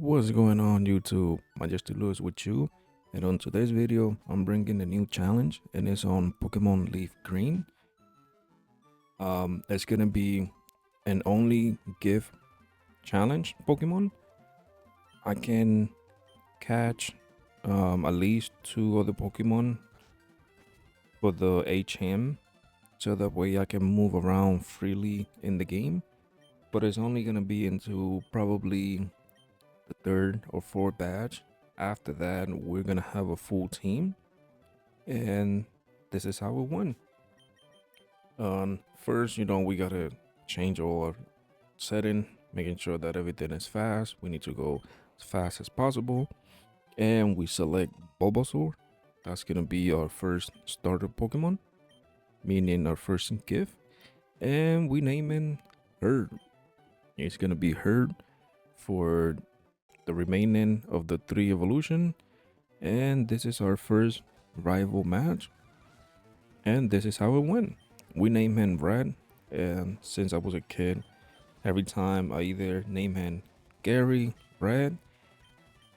What's going on YouTube? Majesty Lewis with you, and on today's video I'm bringing a new challenge and it's on Pokemon Leaf Green. It's gonna be an only gift challenge Pokemon. I can catch at least two other Pokemon for the HM so that way I can move around freely in the game, but it's only gonna be into probably the third or fourth batch. After that, we're gonna have a full team, and this is how it went. First, we gotta change our setting, making sure that everything is fast. We need to go as fast as possible, and we select Bulbasaur. That's gonna be our first starter Pokemon, meaning our first gift, and we name him Herb. It's gonna be Herb for the remaining of the three evolution, and this is our first rival match, and this is how it went. We named him Red, and since I was a kid, every time I either name him Gary, Red,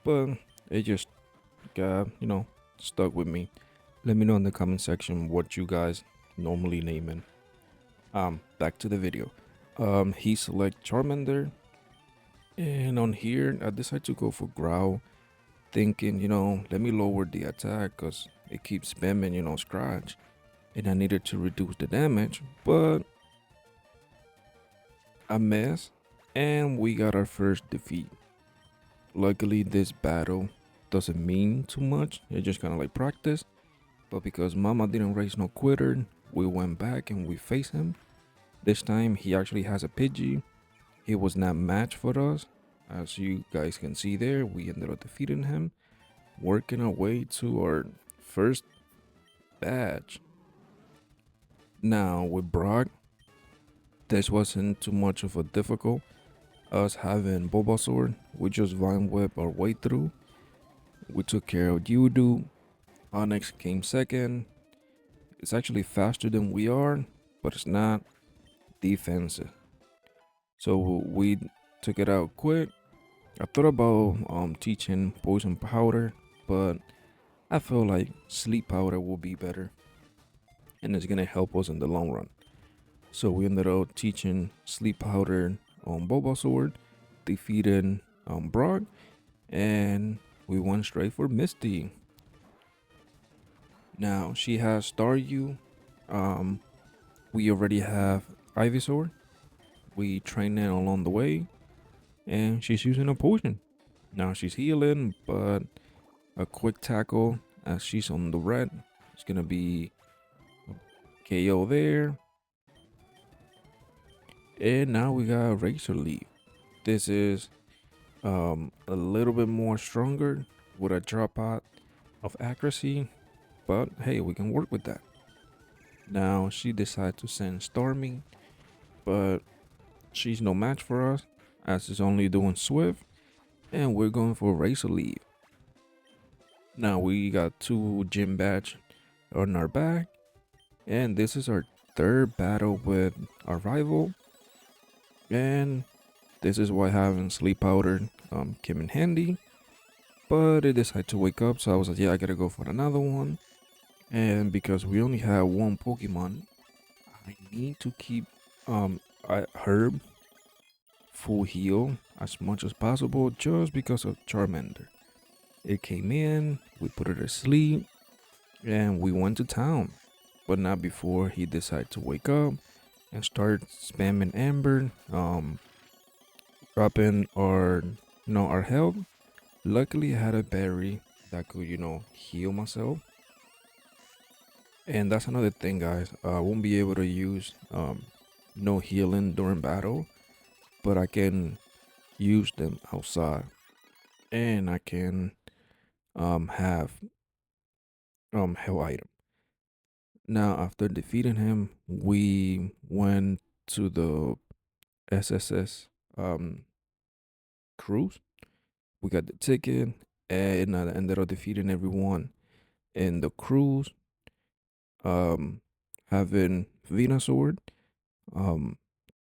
but it just got stuck with me. Let me know in the comment section what you guys normally name him. Back to the video. He select Charmander, and on here I decided to go for Growl, thinking, let me lower the attack because it keeps spamming, Scratch. And I needed to reduce the damage, but I missed, and we got our first defeat. Luckily, this battle doesn't mean too much, it's just kind of like practice. But because Mama didn't raise no quitter, we went back and we faced him. This time, he actually has a Pidgey. He was not matched for us. As you guys can see there, we ended up defeating him, working our way to our first badge. Now, with Brock, this wasn't too much of a difficult. Us having Bulbasaur, we just Vine Whip our way through. We took care of Yudu. Onyx came second. It's actually faster than we are, but it's not defensive. So we took it out quick. I thought about teaching Poison Powder, but I feel like Sleep Powder will be better, and it's gonna help us in the long run. So we ended up teaching Sleep Powder on Bulbasaur, defeating Brock, and we went straight for Misty. Now she has Staryu. We already have Ivysaur. We trained it along the way, and she's using a potion. Now she's healing, but a quick tackle as she's on the red. It's gonna be KO there. And now we got Razor Leaf. This is a little bit more stronger with a dropout of accuracy, but hey, we can work with that. Now she decided to send Stormy, but she's no match for us as it's only doing Swift, and we're going for Razor Leaf. Now we got two gym badge on our back, and this is our third battle with our rival, and this is why having Sleep Powder came in handy. But it decided to wake up, so I was like, yeah, I gotta go for another one. And because we only have one Pokemon, I need to keep Herb full heal as much as possible just because of Charmander. It came in, we put it to sleep, and we went to town. But not before he decided to wake up and start spamming Amber, dropping our health. Luckily, I had a berry that could, heal myself. And that's another thing, guys. I won't be able to use no healing during battle, but I can use them outside, and I can have hell item. Now, after defeating him, we went to the SSS cruise. We got the ticket, and I ended up defeating everyone in the cruise. Having Venusaur, um,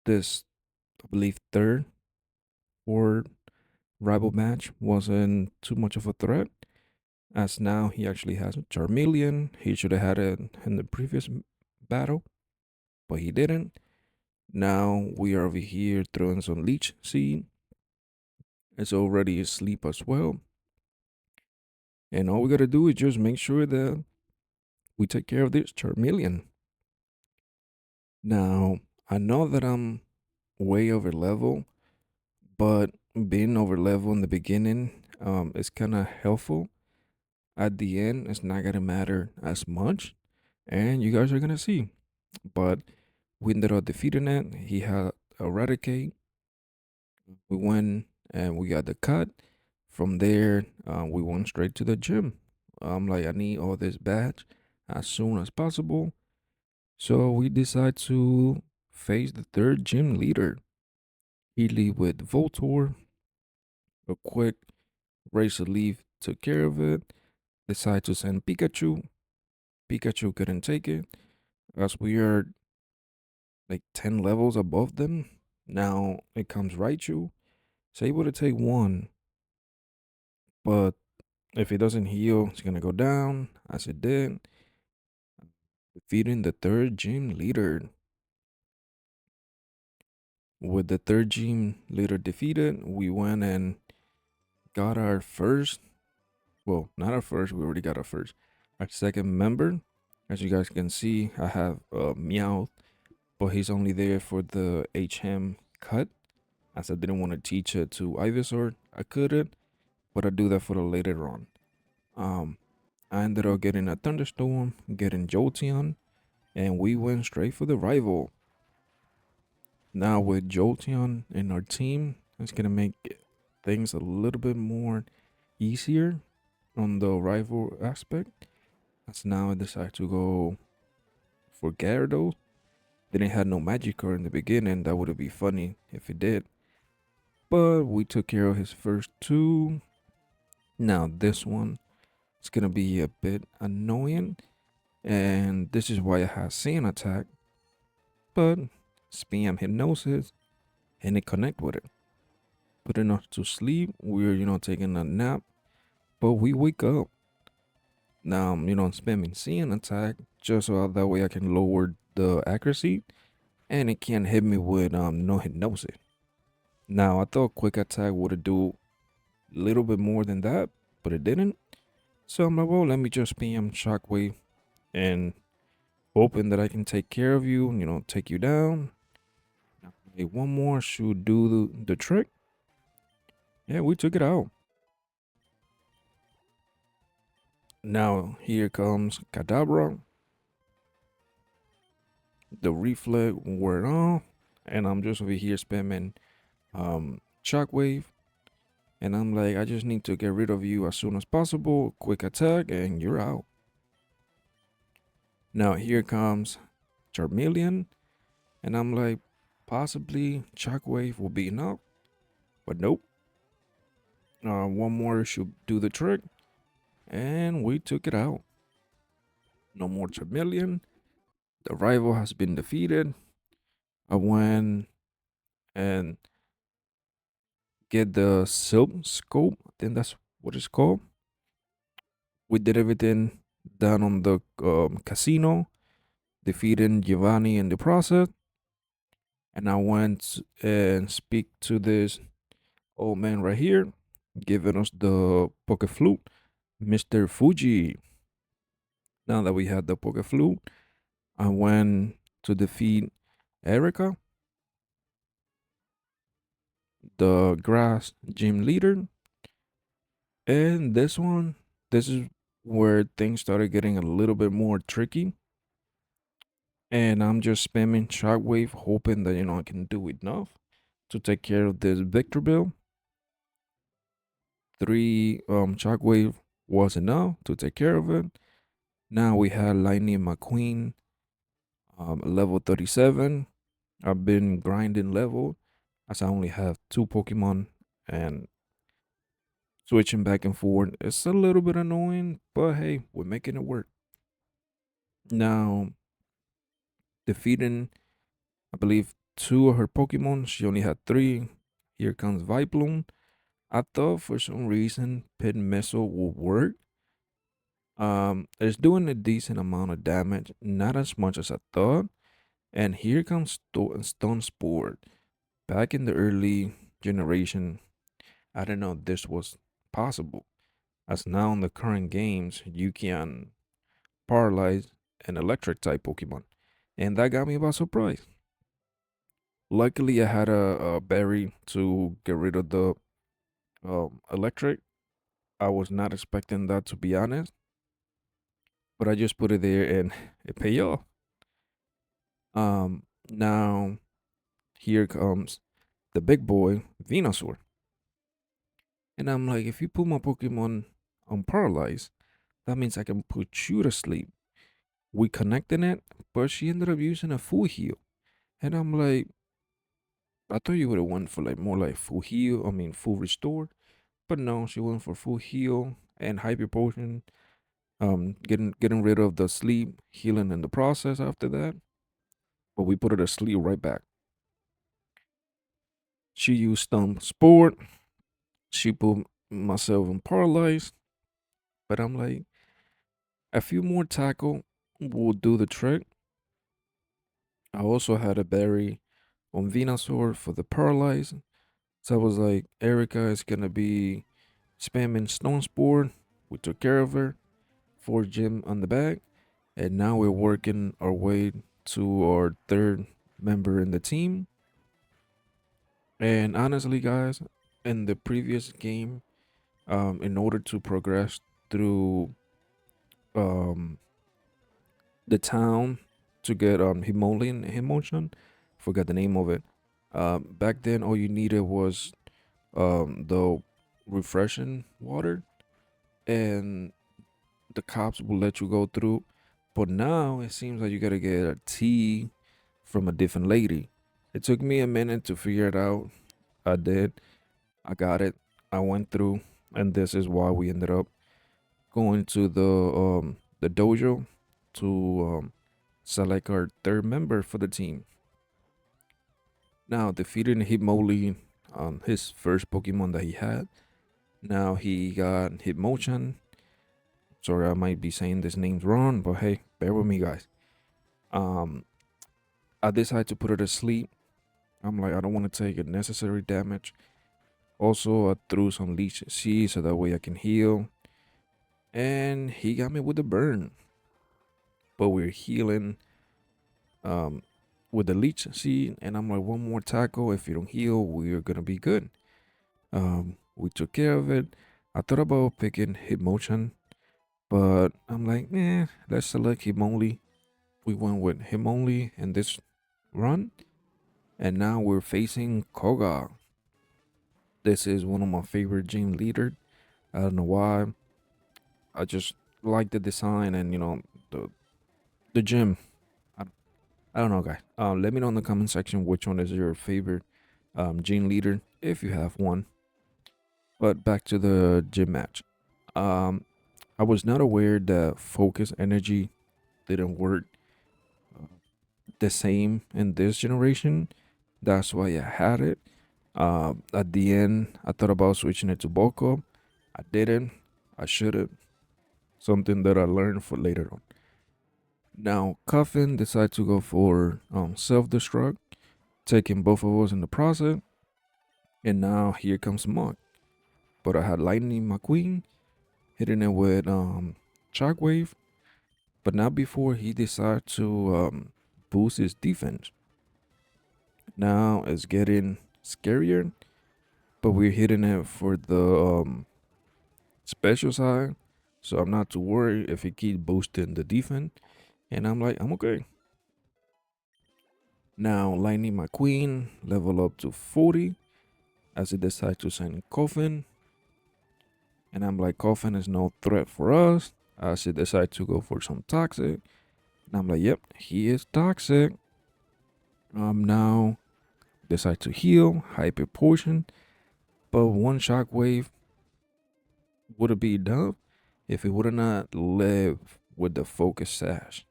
this I believe third or rival match wasn't too much of a threat, as now he actually has Charmeleon. He should have had it in the previous battle, but he didn't. Now we are over here throwing some Leech Seed. It's already asleep as well. And all we gotta do is just make sure that we take care of this Charmeleon. Now, I know that I'm way over level, but being over level in the beginning is kind of helpful. At the end, it's not gonna matter as much, and you guys are gonna see. But we ended up defeating it. He had Eradicate. We went and we got the cut. From there, we went straight to the gym. I'm like, I need all this badge as soon as possible. So we decide to face the third gym leader. He lead with Voltor. A quick Razor Leaf took care of it. Decide to send Pikachu. Pikachu couldn't take it. As we are like 10 levels above them. Now it comes Raichu. It's able to take one. But if it doesn't heal, it's gonna go down as it did. Defeating the third gym leader. With the third gym leader defeated, we went and got our first. Well, not our first. We already got our first. Our second member. As you guys can see, I have Meowth, but he's only there for the HM cut. As I didn't want to teach it to Ivysaur, I couldn't, but I do that for the later on. Um, I ended up getting a Thunderstorm, getting Jolteon, and we went straight for the rival. Now with Jolteon in our team, it's gonna make things a little bit more easier on the rival aspect. As now I decide to go for Gyarados. Didn't have no Magikarp in the beginning. That would be funny if it did. But we took care of his first two. Now this one is gonna be a bit annoying, and this is why I have Sand Attack. But spam Hypnosis and it connect with it. Putting us to sleep. We're taking a nap, but we wake up. Now I'm spamming Sand Attack just so that way I can lower the accuracy, and it can't hit me with no Hypnosis. Now I thought Quick Attack would do a little bit more than that, but it didn't. So I'm like, well, let me just spam Shockwave and hoping that I can take care of you, take you down. Okay, one more should do the trick. Yeah, we took it out. Now here comes Kadabra. The reflect wore off, and I'm just over here spamming Shockwave. And I'm like, I just need to get rid of you as soon as possible. Quick attack, and you're out. Now here comes Charmeleon, and I'm like, possibly Shockwave will be enough, but nope. One more should do the trick, and we took it out. No more Charmeleon. The rival has been defeated. I went and get the Silp Scope. I think that's what it's called. We did everything done on the casino, defeating Giovanni in the process. And I went and speak to this old man right here, giving us the Poke Flute, Mr. Fuji. Now that we had the Poke Flute, I went to defeat Erica, the grass gym leader. And this is where things started getting a little bit more tricky. And I'm just spamming Shockwave, hoping that, I can do enough to take care of this Victor Bill. 3 Shockwave was enough to take care of it. Now we had Lightning McQueen, level 37. I've been grinding level as I only have 2 Pokemon, and switching back and forth. It's a little bit annoying, but hey, we're making it work. Now, defeating, I believe, 2 of her Pokemon. She only had 3. Here comes Viploom. I thought for some reason Pit Missile would work. It's doing a decent amount of damage, not as much as I thought. And here comes Stone Sport. Back in the early generation, I didn't know this was possible. As now in the current games, you can paralyze an electric type Pokemon. And that got me by surprise. Luckily, I had a berry to get rid of the electric. I was not expecting that, to be honest, but I just put it there and it paid off. Now here comes the big boy, Venusaur. And I'm like, if you put my Pokemon on paralyzed, that means I can put you to sleep. We connected it, but she ended up using a full heal. And I'm like, I thought you would have went for like more like full heal, I mean full restore. But no, she went for full heal and hyper potion. Getting rid of the sleep, healing in the process after that. But we put her to sleep right back. She used sport. She put myself in paralyzed. But I'm like, a few more tackle will do the trick. I also had a berry on Venusaur for the paralyzed. So I was like, Erica is gonna be spamming Stone Spore. We took care of her. For Jim on the back. And now we're working our way to our third member in the team. And honestly, guys, in the previous game, in order to progress through um the town to get Himolian, forgot the name of it. Back then all you needed was the refreshing water, and the cops will let you go through. But now it seems like you gotta get a tea from a different lady. It took me a minute to figure it out. I did. I got it. I went through, and this is why we ended up going to the dojo to select our third member for the team. Now defeating Hitmonlee on his first Pokemon that he had. Now he got Hitmonchan. Sorry, I might be saying this name's wrong, but hey, bear with me, guys. Um, I decided to put her to sleep. I'm like, I don't want to take unnecessary damage. Also, I threw some leech seed so that way I can heal. And he got me with the burn. But we're healing um with the leech seed, and I'm like, one more tackle. If you don't heal, we're gonna be good. We took care of it. I thought about picking Hitmonchan, but I'm like, let's select Hitmonlee. We went with Hitmonlee in this run, and now we're facing Koga. This is one of my favorite gym leader. I don't know why. I just like the design and the gym. I, I don't know, guys. Let me know in the comment section which one is your favorite gym leader if you have one. But back to the gym match. Um, I was not aware that focus energy didn't work uh, the same in this generation. That's why I had it. At the end, I thought about switching it to bulk up. I didn't. I should have. Something that I learned for later on. Now, Coffin decided to go for self destruct, taking both of us in the process. And now here comes Mug. But I had Lightning McQueen hitting it with Shockwave, but not before he decided to boost his defense. Now it's getting scarier, but we're hitting it for the special side, so I'm not too worried if he keeps boosting the defense. And I'm like, I'm okay. Now Lightning McQueen level up to 40 as he decides to send Coffin. And I'm like, Coffin is no threat for us as he decides to go for some toxic. And I'm like, yep, he is toxic. Now decide to heal, hyper potion, but one shockwave would have been enough if it would have not lived with the focus sash.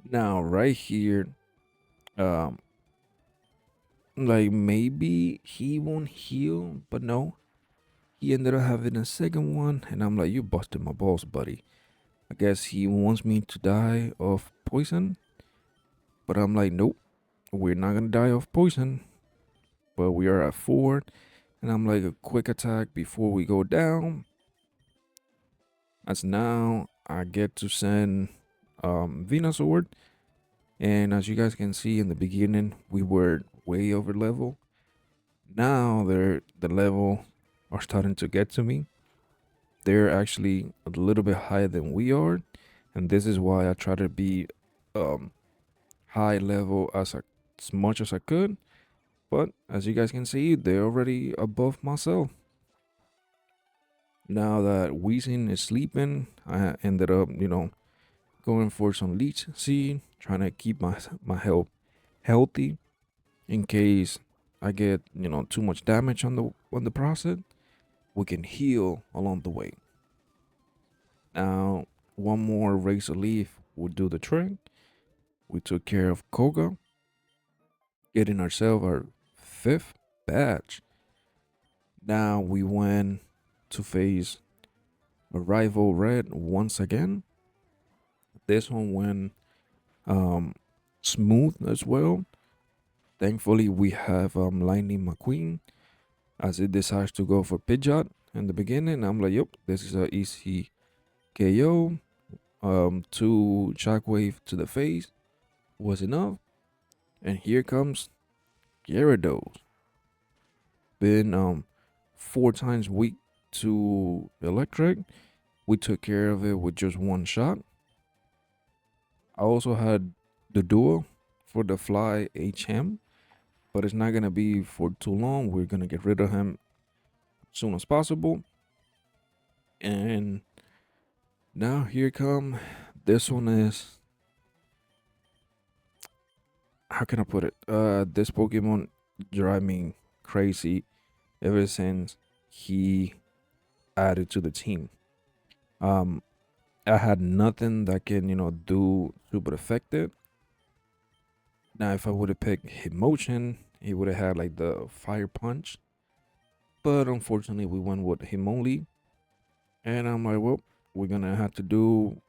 Now, right here, um, like maybe he won't heal, but no, he ended up having a second one, and I'm like, you busted my balls, buddy. I guess he wants me to die of poison, but I'm like, nope, we're not gonna die of poison. But we are at four, and I'm like, a quick attack before we go down. As now I get to send Venusaur, and as you guys can see in the beginning, we were way over level. Now they're the level are starting to get to me. They're actually a little bit higher than we are, and this is why I try to be um high level as much as I could. But as you guys can see, they're already above myself. Now that Weezing is sleeping, I ended up, going for some leech seed, trying to keep my health healthy in case I get, too much damage on the process. We can heal along the way. Now, one more Razor Leaf would do the trick. We took care of Koga, getting ourselves our fifth badge. Now we went to face a rival Red once again. This one went um, smooth as well. Thankfully, we have Lightning McQueen as it decides to go for Pidgeot in the beginning. I'm like, yep, this is a easy KO. Two Shockwave to the face was enough. And here comes Gyarados. Been four times weak to electric. We took care of it with just one shot. I also had the duel for the Fly HM, but it's not gonna be for too long. We're gonna get rid of him as soon as possible. And now here come this one is, how can I put it? This Pokemon drive me crazy ever since he added to the team. Um, I had nothing that can, do super effective. Now, if I would have picked Hitmonchan, he would have had like the Fire Punch. But unfortunately, we went with him only. And I'm like, well, we're gonna have to do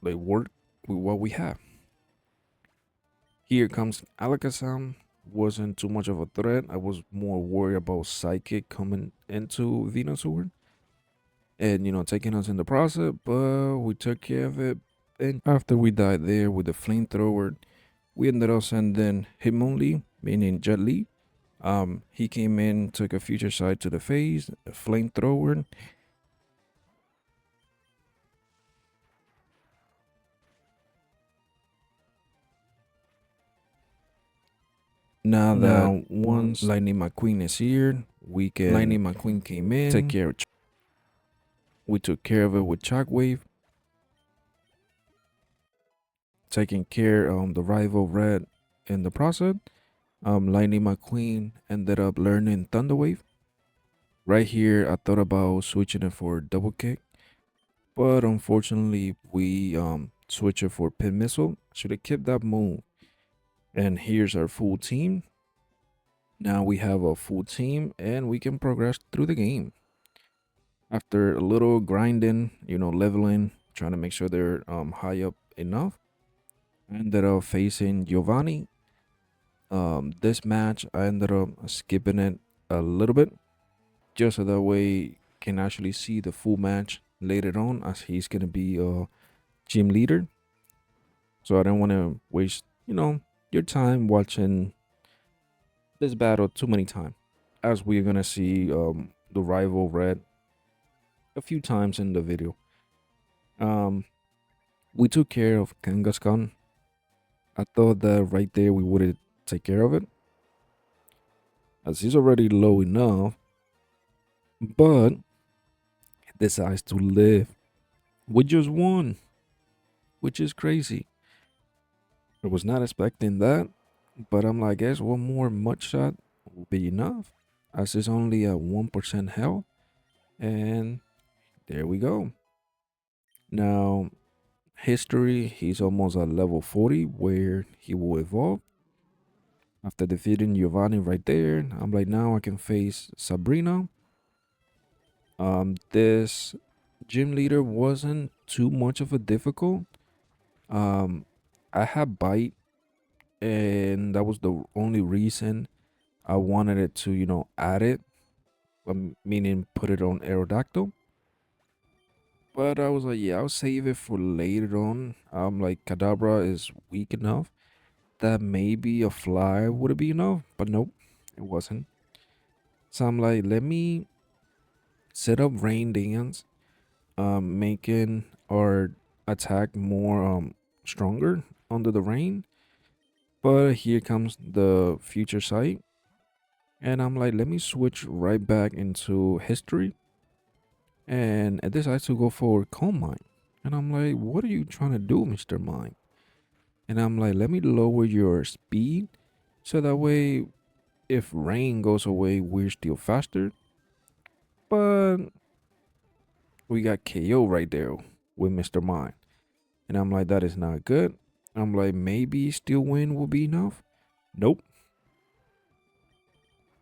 like work with what we have. Here comes Alakazam. Wasn't too much of a threat. I was more worried about Psychic coming into Venusaur and taking us in the process, but we took care of it. And after we died there with the flamethrower, we ended up sending him only, meaning Jet Li. He came in, took a future side to the face, a flamethrower. Now once Lightning McQueen is here, we can Lightning McQueen came in, take care of. We took care of it with Shockwave, taking care the rival Red in the process. Lightning McQueen ended up learning Thunder Wave. Right here, I thought about switching it for double kick, but unfortunately, we switch it for pin missile. Should have kept that move. And here's our full team. Now we have a full team, and we can progress through the game. After a little grinding, leveling, trying to make sure they're high up enough. I ended up facing Giovanni. This match, I ended up skipping it a little bit just so that way can actually see the full match later on as he's gonna be a gym leader. So I don't want to waste, your time watching this battle too many times, as we're gonna see the rival Red a few times in the video. Um, we took care of Kangaskhan. I thought that right there we would take care of it, as he's already low enough, but he decides to live with just one, which is crazy. I was not expecting that, but I'm like, I guess one more mud shot will be enough, as it's only a 1% health, and there we go. Now, history, he's almost at level 40, where he will evolve. After defeating Giovanni right there, I'm like, now I can face Sabrina. This gym leader wasn't too much of a difficult. Um, I had bite, and that was the only reason I wanted it to, add it, meaning put it on Aerodactyl. But I was like, yeah, I'll save it for later on. I'm like, Kadabra is weak enough that maybe a fly would be enough, but nope, it wasn't. So I'm like, let me set up Rain Dance, making our attack more stronger under the rain. But here comes the future sight, and I'm like, let me switch right back into history, and I decided to go for Calm Mind. And I'm like, what are you trying to do, Mr. Mind? And I'm like, let me lower your speed so that way if rain goes away, we're still faster. But we got KO right there with Mr. Mind. And I'm like, that is not good. I'm like, maybe still win will be enough. Nope.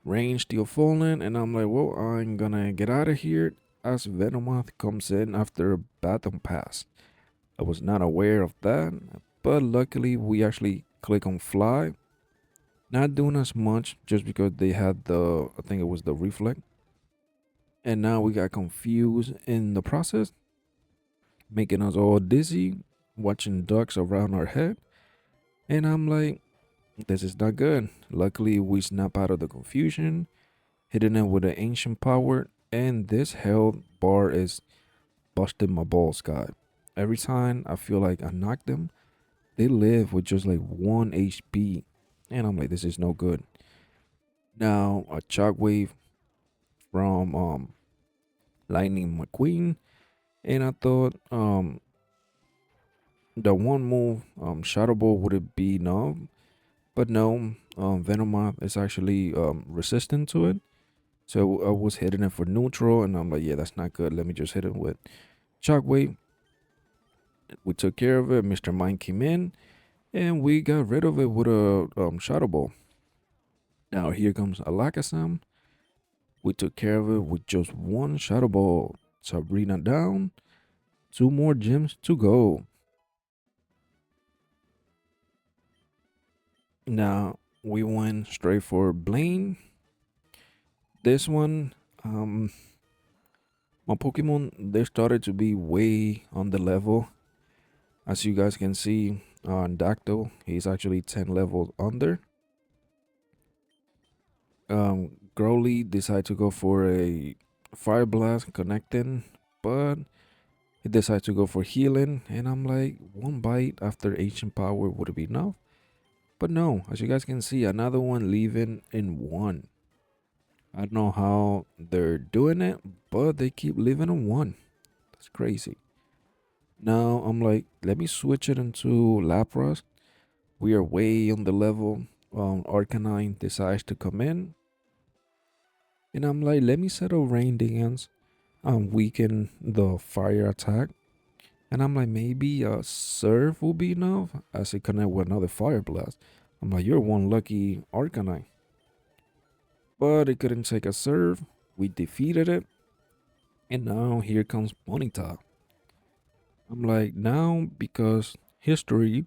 Rain still falling. And I'm like, well, I'm gonna get out of here as Venomoth comes in after a baton pass. I was not aware of that. But luckily, we actually click on fly. Not doing as much just because they had I think it was the reflect. And now we got confused in the process, making us all dizzy, watching ducks around our head. And I'm like, this is not good. Luckily, we snap out of the confusion, hitting it with an ancient power, and this health bar is busting my balls, guy. Every time I feel like I knock them, they live with just like 1 HP. And I'm like, this is no good. Now, a shockwave from Lightning McQueen. And I thought the one move, Shadow Ball would it be enough? But no, Venomoth is actually resistant to it. So I was hitting it for neutral, and I'm like, yeah, that's not good. Let me just hit it with Shockwave. We took care of it. Mr. Mind came in, and we got rid of it with a Shadow Ball. Now here comes Alakazam. We took care of it with just one Shadow Ball. Sabrina down. 2 more gems to go. Now we went straight for Blaine. This one, my Pokemon, they started to be way on the level. As you guys can see on Dactyl, he's actually 10 levels under. Growly decided to go for a Fire Blast connecting, but he decided to go for healing. And I'm like, one bite after Ancient Power would be enough. But no, as you guys can see, another one leaving in one. I don't know how they're doing it, but they keep leaving in one. That's crazy. Now I'm like, let me switch it into Lapras. We are way on the level. Arcanine decides to come in. And I'm like, let me set a Rain Dance. Weaken the fire attack. And I'm like, maybe a Surf will be enough as it connect with another Fire Blast. I'm like, you're one lucky Arcanine. But it couldn't take a Surf. We defeated it. And now here comes Ponyta. I'm like, now because history,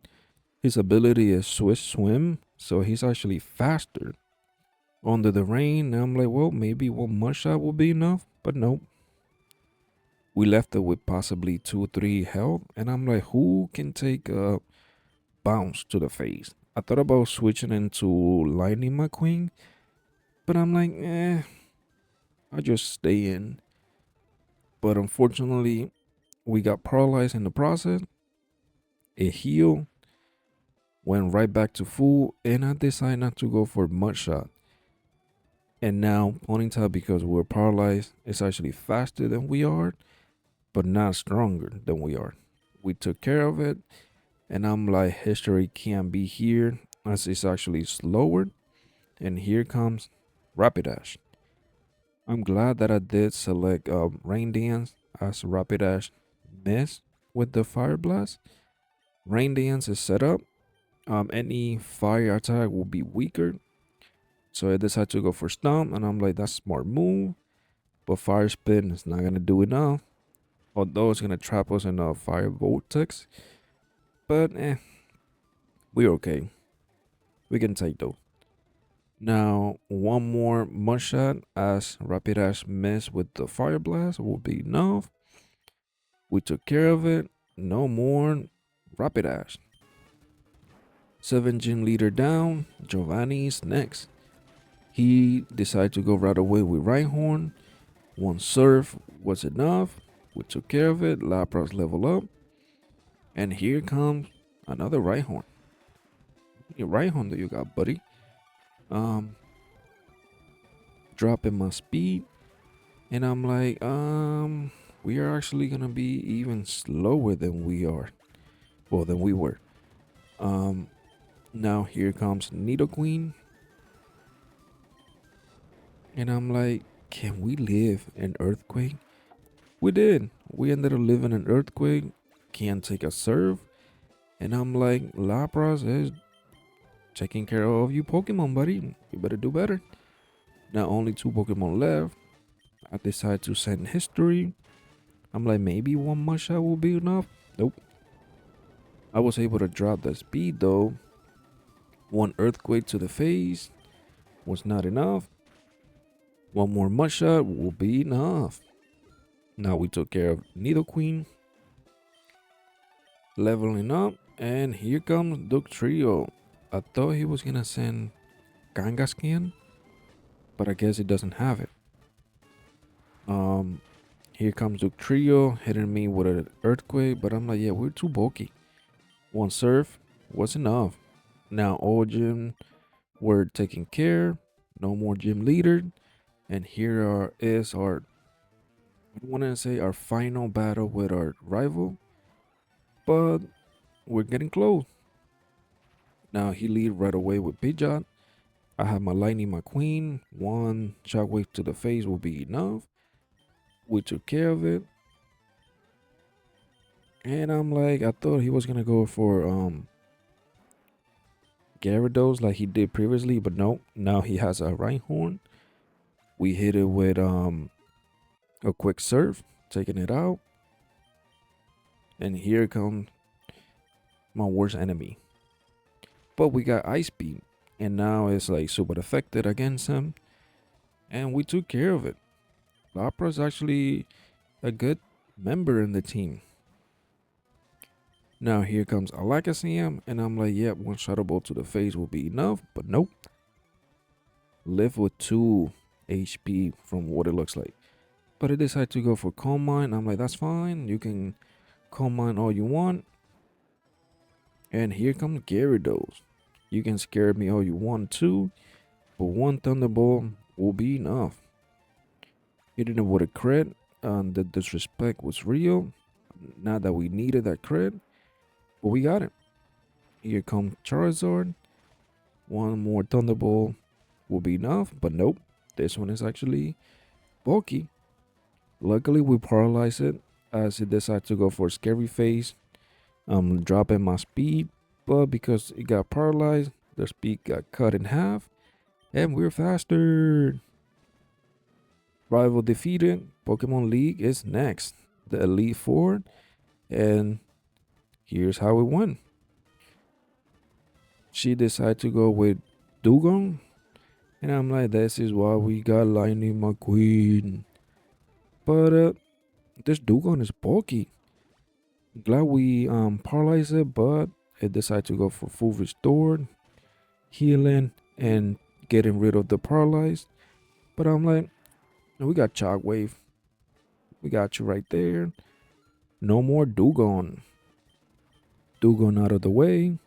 his ability is Swiss Swim, so he's actually faster. Under the rain, I'm like, well, maybe one mud shot will be enough, but nope. We left it with possibly 2 or 3 health, and I'm like, who can take a bounce to the face? I thought about switching into Lightning McQueen, but I'm like, I'll just stay in. But unfortunately, we got paralyzed in the process. It healed, went right back to full, and I decided not to go for mud shot. And now Ponyta, because we're paralyzed, is actually faster than we are, but not stronger than we are. We took care of it, and I'm like, history can't be here as it's actually slower. And here comes Rapidash. I'm glad that I did select Rain Dance as Rapidash miss with the Fire Blast. Rain Dance is set up. Any fire attack will be weaker, So I decided to go for Stomp, and I'm like, that's a smart move. But Fire Spin is not gonna do enough. Although it's gonna trap us in a Fire Vortex. But we're okay. We can take though. Now, one more Mud Shot as Rapidash missed with the Fire Blast will be enough. We took care of it. No more Rapidash. 7 gym leader down. Giovanni's next. He decided to go right away with Rhyhorn. One surf was enough. We took care of it. Lapras level up. And here comes another Rhyhorn. Your Rhyhorn that you got, buddy. Um, Dropping my speed. And I'm like, we are actually gonna be even slower than we are. Well, than we were. Now here comes Nidoqueen. And I'm like, can we live an earthquake? We did. We ended up living an earthquake. Can't take a serve. And I'm like, Lapras is taking care of you Pokemon, buddy. You better do better. Now only 2 Pokemon left. I decide to send history. I'm like, maybe one Mushot will be enough. Nope. I was able to drop the speed though. One earthquake to the face was not enough. One more Mushot will be enough. Now we took care of Nidoqueen. Leveling up. And here comes Duck Trio. I thought he was gonna send Kangaskhan, but I guess he doesn't have it. Here comes Duke Trio hitting me with an earthquake, but I'm like, yeah, we're too bulky. One surf was enough. Now all gym were taken care. No more gym leader. And is our, I don't want to say our final battle with our rival, but we're getting close. Now he lead right away with Pidgeot. I have my Lightning McQueen. One shockwave to the face will be enough. We took care of it. And I'm like, I thought he was gonna go for Gyarados like he did previously, but no. Now he has a Rhyhorn. We hit it with a quick surf, taking it out. And here comes my worst enemy. But we got Ice Beam. And now it's like super affected against him. And we took care of it. Lapra's actually a good member in the team. Now here comes Alakazam, and I'm like, yep, one Shadow Ball to the face will be enough, but nope. Live with 2 HP from what it looks like. But I decided to go for Calm Mind. I'm like, that's fine. You can Calm Mind all you want. And here comes Gyarados. You can scare me all you want to, but one Thunderbolt will be enough. Hitting it with a crit, and the disrespect was real. Not that we needed that crit, but we got it. Here comes Charizard. One more Thunderbolt will be enough, but nope. This one is actually bulky. Luckily, we paralyzed it as it decided to go for Scary Face. I'm dropping my speed, but because it got paralyzed, the speed got cut in half, and we're faster. Rival defeated. Pokemon League is next. The Elite Four, and here's how it went. She decided to go with Dugong, and I'm like, this is why we got Lightning McQueen. But this Dugong is bulky. Glad we paralyzed it, but it decided to go for full restored, healing, and getting rid of the paralyzed. But I'm like, we got Shockwave. We got you right there. No more Dugong. Dugong out of the way.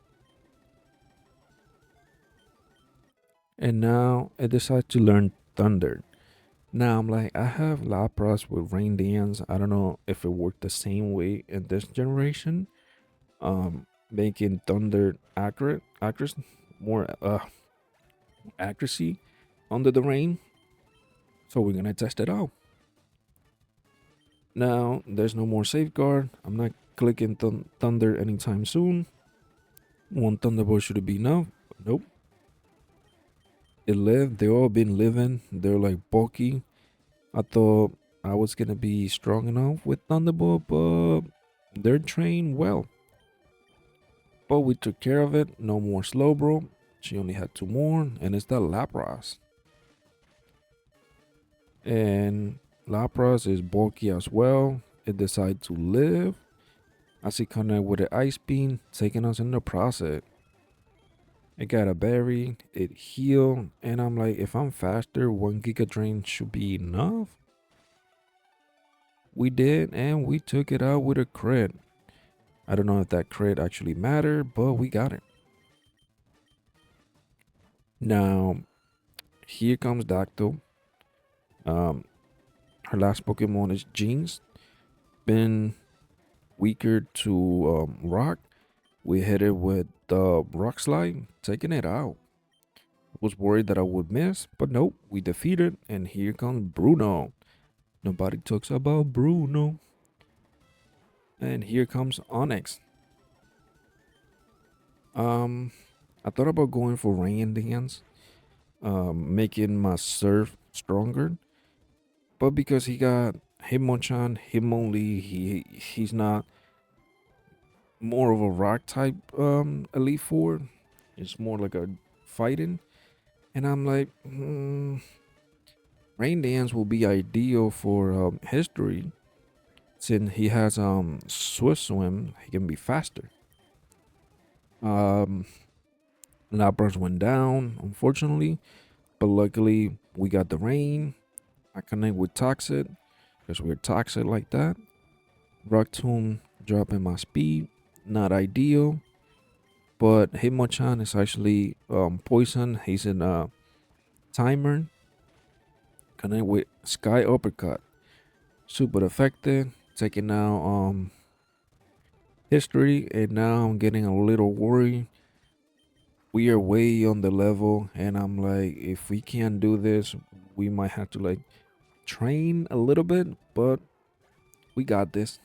And now I decided to learn Thunder. Now I'm like, I have Lapras with Rain Dance. I don't know if it worked the same way in this generation. Making Thunder more accuracy under the rain. So we're gonna test it out. Now there's no more safeguard. I'm not clicking Thunder anytime soon. One Thunderbolt should be enough. Nope. It lived. They all been living. They're like bulky. I thought I was gonna be strong enough with Thunderbolt, but they're trained well. But we took care of it. No more Slowbro. She only had two more, and it's the Lapras. And Lapras is bulky as well. It decided to live. As it connect with the Ice Beam, taking us in the process. It got a berry, it healed, and I'm like, if I'm faster, 1 Giga Drain should be enough. We did, and we took it out with a crit. I don't know if that crit actually mattered, but we got it. Now, here comes Dactyl. Um, her last Pokemon is Jinx. Been weaker to Rock. We hit it with the Rock Slide, taking it out. Was worried that I would miss, but nope, we defeated, and here comes Bruno. Nobody talks about Bruno. And here comes Onyx. Um, I thought about going for Rain Dance, making my Surf stronger, but because he got Hitmonchan, Hitmonlee, he's not more of a rock type Elite Four. It's more like a fighting, and I'm like, Rain Dance will be ideal for history since he has Swift Swim. He can be faster. Um, Lapras went down, unfortunately, but luckily we got the rain. I connect with Toxic because we're toxic like that. Rock Tomb dropping my speed, not ideal, but Hitmonchan is actually poison. He's in a timer. Connect with Sky Uppercut, super effective, taking out history, and now I'm getting a little worried. We are way on the level, and I'm like, if we can't do this, we might have to like train a little bit, but we got this.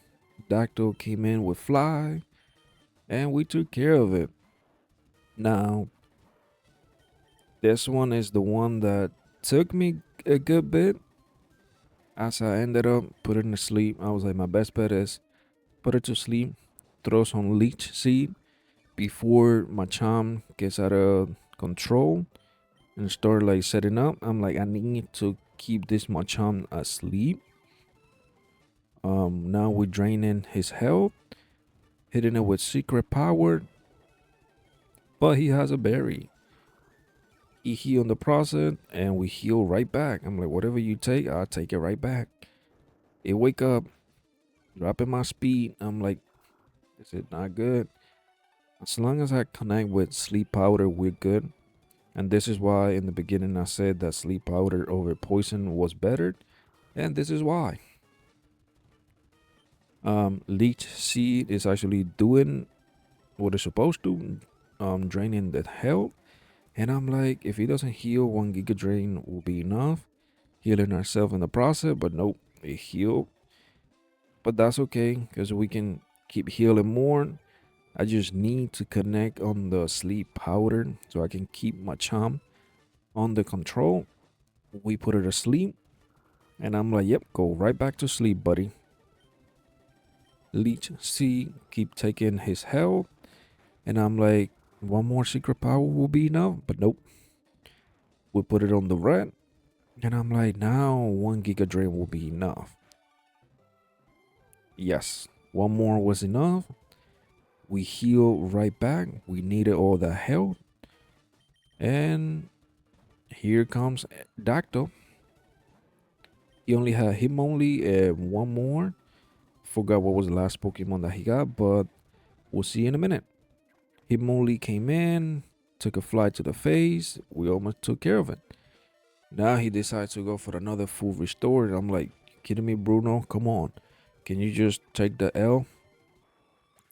Dactyl came in with Fly, and we took care of it. Now, this one is the one that took me a good bit. As I ended up putting it to sleep, I was like, my best bet is put it to sleep, throw some leech seed before my charm gets out of control and start like setting up. I'm like, I need to keep this Machamp asleep. Now we're draining his health, hitting it with secret power, but he has a berry. He heal in the process, and we heal right back. I'm like, whatever you take, I'll take it right back. It wake up, dropping my speed. I'm like, is it not good? As long as I connect with sleep powder, we're good. And this is why in the beginning I said that sleep powder over poison was better. And this is why. Leech seed is actually doing what it's supposed to, draining the health. And I'm like, if he doesn't heal, 1 Giga Drain will be enough. Healing ourselves in the process, but nope, it healed. But that's okay, because we can keep healing more. I just need to connect on the sleep powder so I can keep my charm on the control. We put her to sleep, and I'm like, yep, go right back to sleep, buddy. Leech C keep taking his health, and I'm like, one more secret power will be enough, but nope. We put it on the red, and I'm like, now 1 Giga Drain will be enough. Yes, one more was enough. We heal right back. We needed all the health, and here comes Dactyl. He only had him only one more. Forgot what was the last Pokemon that he got, but we'll see in a minute. Hitmonlee came in, took a fly to the face. We almost took care of it. Now he decides to go for another full restore. I'm like, kidding me, Bruno? Come on. Can you just take the L?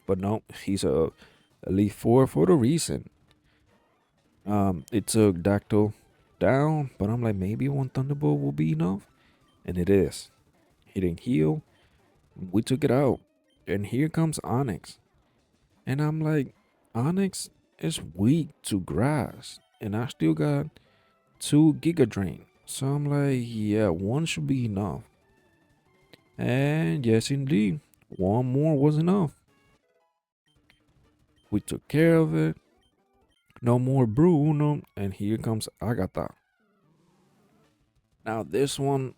But no, he's a Elite Four for the reason. It took Dactyl down, but I'm like, maybe one Thunderbolt will be enough. And it is. He didn't heal. We took it out. And here comes Onyx. And I'm like, Onyx is weak to grass. And I still got 2 Giga Drain. So I'm like, yeah, one should be enough. And yes, indeed, one more was enough. We took care of it. No more Bruno. And here comes Agatha. Now, this one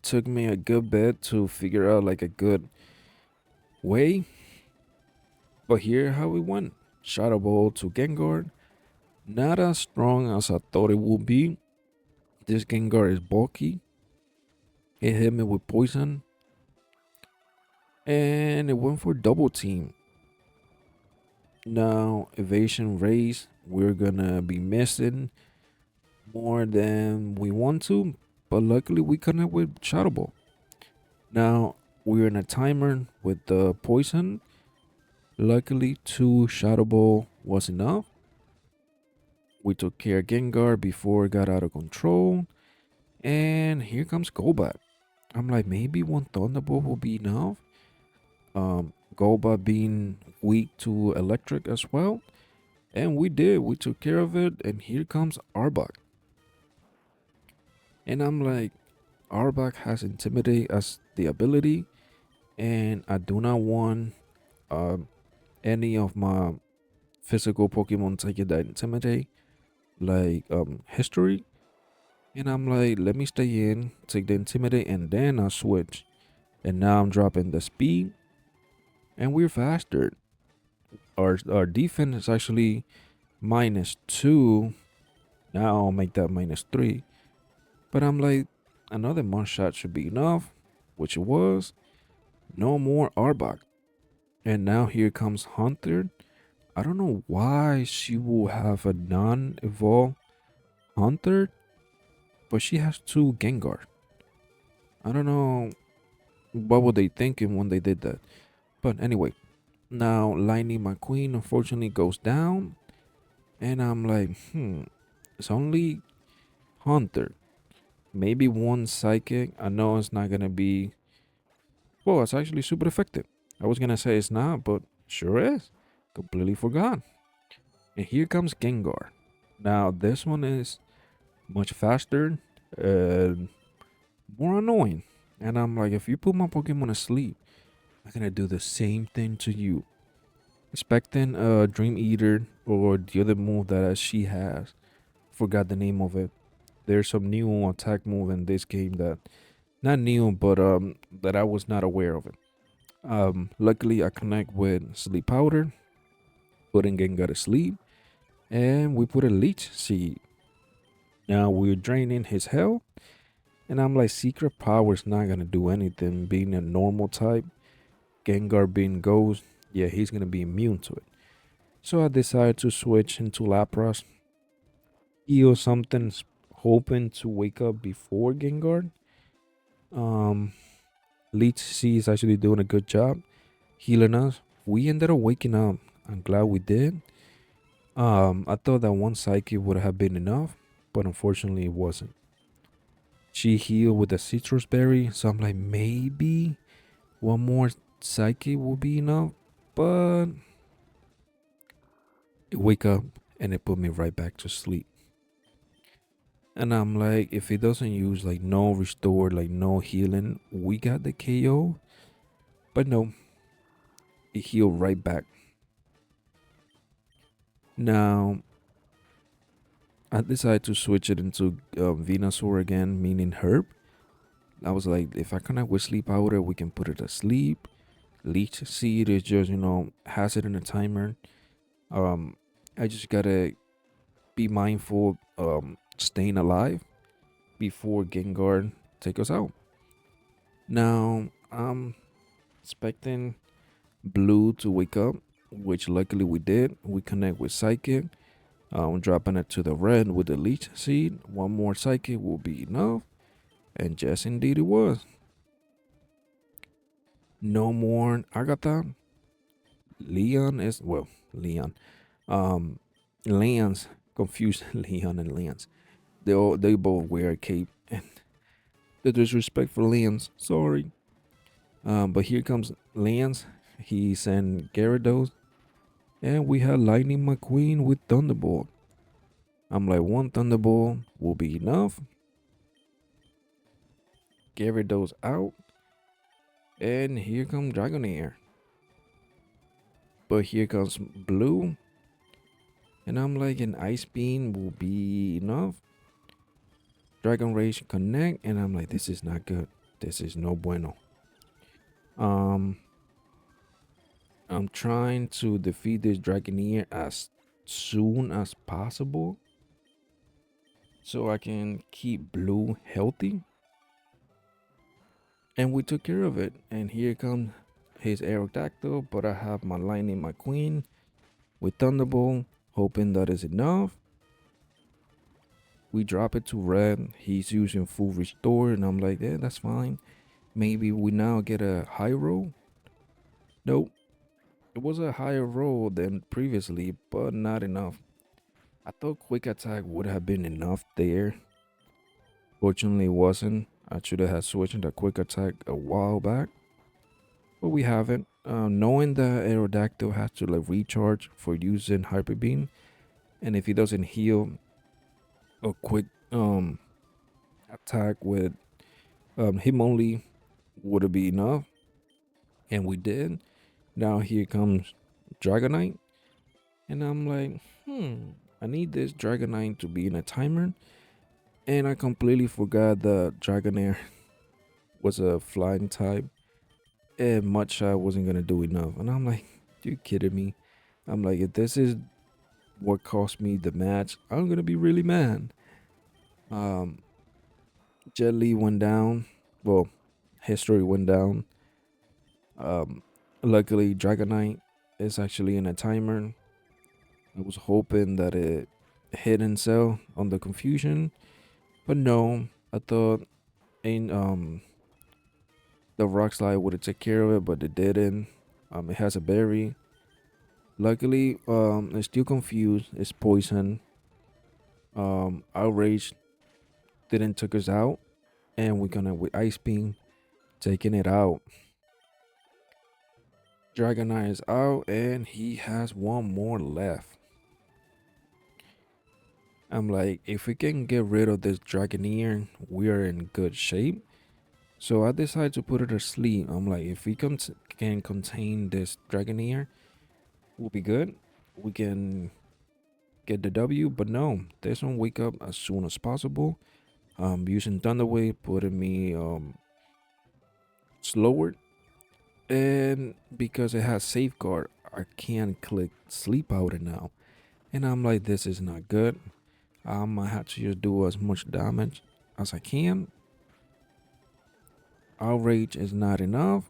took me a good bit to figure out like a good way. But here how it went. Shadow Ball to Gengar. Not as strong as I thought it would be. This Gengar is bulky. It hit me with poison. And it went for double team. Now, evasion race, we're gonna be missing more than we want to. But luckily, we connect with Shadow Ball. Now, we're in a timer with the poison. Luckily, 2 Shadow Ball was enough. We took care of Gengar before it got out of control. And here comes Golbat. I'm like, maybe one Thunderbolt will be enough. Golbat being weak to electric as well. And we did. We took care of it. And here comes Arbok. And I'm like, Arbok has Intimidate as the ability. And I do not want any of my physical Pokemon taking that Intimidate. Like history. And I'm like, let me stay in, take the Intimidate, and then I switch. And now I'm dropping the speed. And we're faster. Our defense is actually -2. Now I'll make that -3. But I'm like, another one shot should be enough, which it was. No more Arbok. And now here comes Hunter. I don't know why she will have a non-evolved Hunter, but she has 2 Gengar. I don't know what were they thinking when they did that. But anyway, now Lightning McQueen unfortunately goes down. And I'm like, it's only Hunter. Maybe one Psychic. I know it's not gonna be. Well, it's actually super effective. I was gonna say it's not, but sure is. Completely forgot. And here comes Gengar. Now this one is much faster and more annoying. And I'm like, if you put my Pokemon asleep, I'm gonna do the same thing to you. Expecting a Dream Eater or the other move that she has. Forgot the name of it. There's some new attack move in this game that not new, but that I was not aware of it. Luckily I connect with Sleep Powder, putting Gengar to sleep, and we put a Leech Seed. Now we're draining his health, and I'm like, Secret Power's not gonna do anything. Being a normal type, Gengar being Ghost, yeah, he's gonna be immune to it. So I decided to switch into Lapras, heal something, hoping to wake up before Gengar. Um, Leech C is actually doing a good job healing us. We ended up waking up. I'm glad we did. I thought that one Psychic would have been enough, but unfortunately it wasn't. She healed with a citrus berry, so I'm like, maybe one more Psychic will be enough, but it wake up and it put me right back to sleep. And I'm like, if it doesn't use like no restore, like no healing, we got the KO. But no, it healed right back. Now, I decided to switch it into Venusaur again, meaning Herb. I was like, if I connect with Sleep Powder, we can put it asleep. Leech Seed is just, has it in a timer. I just gotta be mindful, staying alive before Gengar take us out. Now, I'm expecting Blue to wake up, which luckily we did. We connect with Psychic. Dropping it to the red with the Leech Seed. One more Psychic will be enough. And just indeed it was. No more Agatha. Leon is, well, Leon. Lance, confused Leon and Lance. They both wear a cape. And the disrespect for Lance, sorry. But here comes Lance. He's in Gyarados. And we have Lightning McQueen with Thunderbolt. I'm like, one Thunderbolt will be enough. Carry those out. And here comes Dragonair. But here comes Blue. And I'm like, an Ice Beam will be enough. Dragon Rage connect. And I'm like, this is not good. This is no bueno. Um, I'm trying to defeat this Dragonair as soon as possible, so I can keep Blue healthy. And we took care of it. And here comes his Aerodactyl, but I have my Lightning McQueen with Thunderbolt, hoping that is enough. We drop it to red. He's using full restore, and I'm like, yeah, that's fine. Maybe we now get a high roll. Nope. It was a higher roll than previously, but not enough. I thought quick attack would have been enough there. Fortunately, it wasn't. I should have switched to quick attack a while back, but we haven't. Knowing that Aerodactyl has to like recharge for using Hyper Beam, and if he doesn't heal, a quick attack with him only would be enough, and we did. Now here comes Dragonite, and I'm like, I need this Dragonite to be in a timer, and I completely forgot that Dragonair was a flying type, and Mudshot wasn't gonna do enough. And I'm like, you kidding me? I'm like, if this is what cost me the match, I'm gonna be really mad. Um, Jet Li went down. Well, history went down. Um, Luckily, Dragonite is actually in a timer. I was hoping that it hit and sell on the confusion, but no. I thought ain't the rock slide would have take care of it, but it didn't. It has a berry. Luckily, it's still confused. It's poison. Outrage didn't took us out, and we're gonna with Ice Beam taking it out. Dragonite is out, and he has one more left. I'm like, if we can get rid of this Dragoneer, we are in good shape. So I decided to put it to sleep. I'm like, if we can contain this Dragoneer, we'll be good. We can get the W, but no, this one wake up as soon as possible. Using Thunderwave, putting me slower, and because it has safeguard, I can't click sleep powder now, and I'm like, this is not good. I might have to just do as much damage as I can. Outrage is not enough.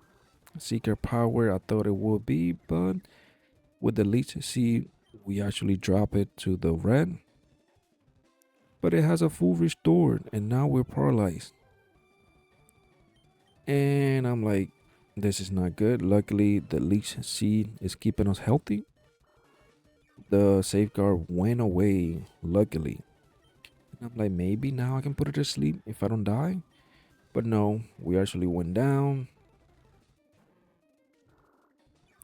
Seeker power, I thought it would be, but with the leech seed, we actually drop it to the red. But it has a full restore, and now we're paralyzed. And I'm like, this is not good. Luckily, the leech seed is keeping us healthy. The safeguard went away, luckily. And I'm like, maybe now I can put it to sleep if I don't die. But no, we actually went down.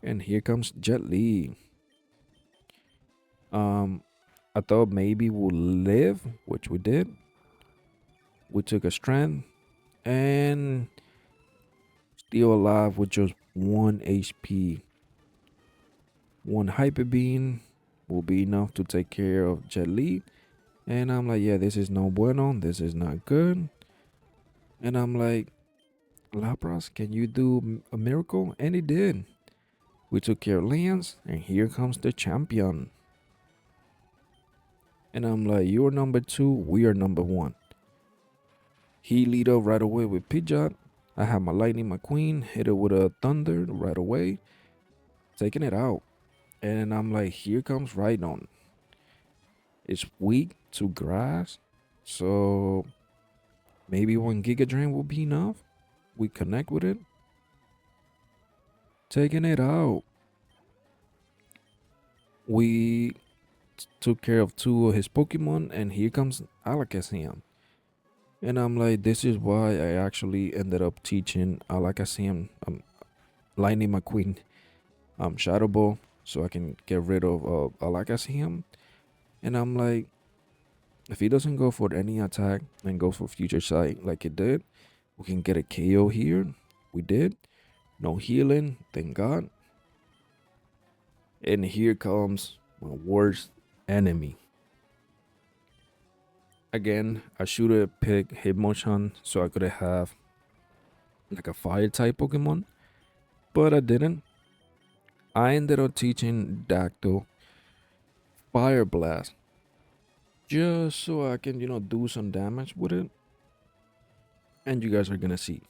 And here comes Jet Li. I thought maybe we'll live, which we did. We took a strength and still alive with just 1 HP. One Hyper Beam will be enough to take care of Jet Li. And I'm like, yeah, this is no bueno. This is not good. And I'm like, Lapras, can you do a miracle? And he did. We took care of Lance, and here comes the champion. And I'm like, you're number 2, we are number 1. He lead up right away with Pidgeot. I have my Lightning McQueen, hit it with a Thunder right away, taking it out. And I'm like, here comes Rhydon. It's weak to grass, so maybe 1 Giga Drain will be enough. We connect with it, taking it out. We took care of 2 of his Pokemon, and here comes Alakazam. And I'm like, this is why I actually ended up teaching Alakazam, Lightning McQueen, Shadow Ball, so I can get rid of Alakazam. And I'm like, If he doesn't go for any attack and go for future sight like it did, we can get a KO here. We did. No healing, thank God. And here comes my worst enemy. Again, I should have picked Hitmonchan so I could have like a fire type Pokemon, but I didn't. I ended up teaching Dactyl Fire Blast just so I can, do some damage with it. And you guys are gonna see.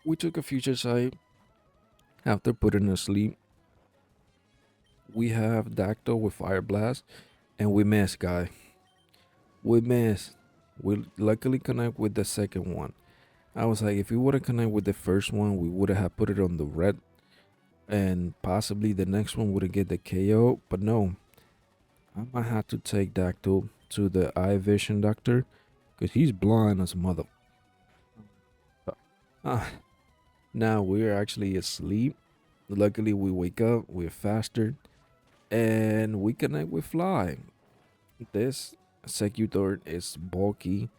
We took a future sight after putting it to sleep. We have Dactyl with Fire Blast, and we missed, guy. We missed. We luckily connect with the second one. I was like, if we would have connected with the first one, we would have put it on the red, and possibly the next one would have get the KO. But no, I might have to take Dactyl to the eye vision doctor, cause he's blind as a mother. Ah, now we're actually asleep. Luckily, we wake up. We're faster, and we connect with Fly. This Executor is bulky.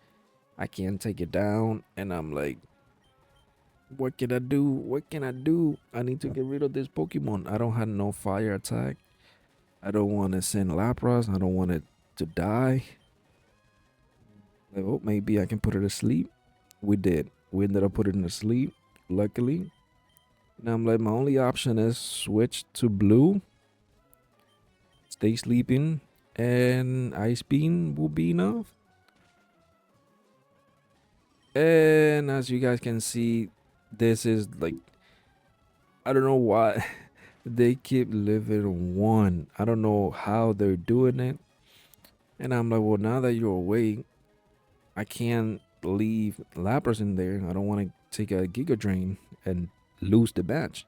I can't take it down, and I'm like, what can I do? What can I do? I need to get rid of this Pokemon. I don't have no fire attack. I don't want to send Lapras. I don't want it to die. Like, oh, maybe I can put it to sleep. We did. We ended up putting it to sleep, luckily. Now I'm like, my only option is switch to blue, stay sleeping, and Ice Beam will be enough. And as you guys can see, this is like, I don't know why they keep living one. I don't know how they're doing it. And I'm like, well, now that you're awake, I can't leave Lapras in there. I don't want to take a Giga Drain and lose the match.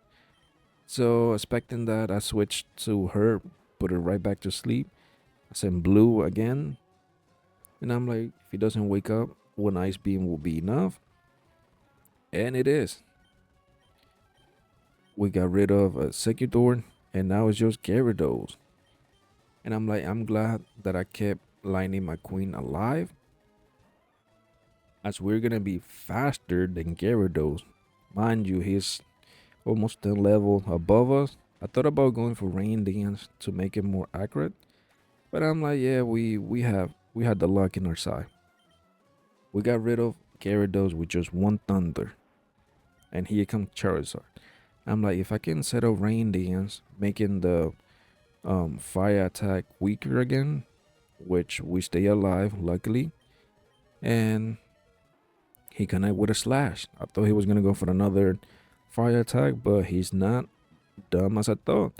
So expecting that, I switched to her, put her right back to sleep. I sent blue again. And I'm like, if he doesn't wake up, one Ice Beam will be enough. And it is. We got rid of a Secutor, and now it's just Gyarados. And I'm like, I'm glad that I kept Lightning McQueen alive, as we're gonna be faster than Gyarados. Mind you, he's almost 10 level above us. I thought about going for Rain Dance to make it more accurate, but I'm like, yeah, we had the luck in our side. We got rid of Gyarados with just one Thunder, and here comes Charizard. I'm like, if I can set up Rain Dance, making the fire attack weaker again, which we stay alive, luckily, and he connect with a slash. I thought he was gonna go for another fire attack, but he's not dumb as I thought.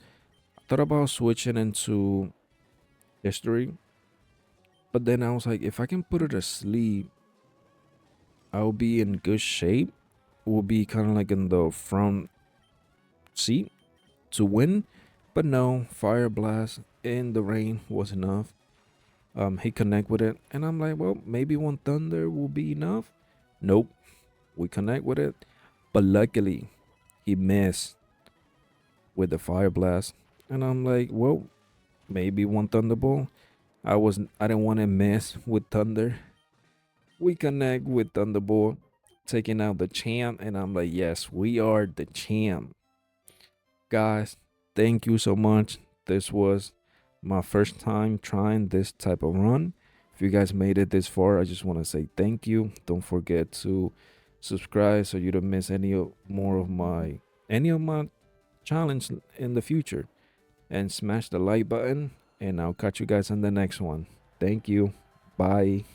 I thought about switching into history, but then I was like, if I can put it to sleep, I'll be in good shape. We'll be kind of like in the front seat to win. But no, fire blast in the rain was enough. He connect with it, and I'm like, well, maybe one thunder will be enough. Nope, we connect with it, but luckily he missed with the fire blast, and I'm like, well, maybe one thunderbolt. I didn't want to mess with thunder. We connect with thunderbolt, taking out the champ, and I'm like, yes, we are the champ, guys. Thank you so much. This was my first time trying this type of run. If you guys made it this far, I just want to say thank you. Don't forget to subscribe so you don't miss more of my any of my challenge in the future, and smash the like button, and I'll catch you guys on the next one. Thank you. Bye.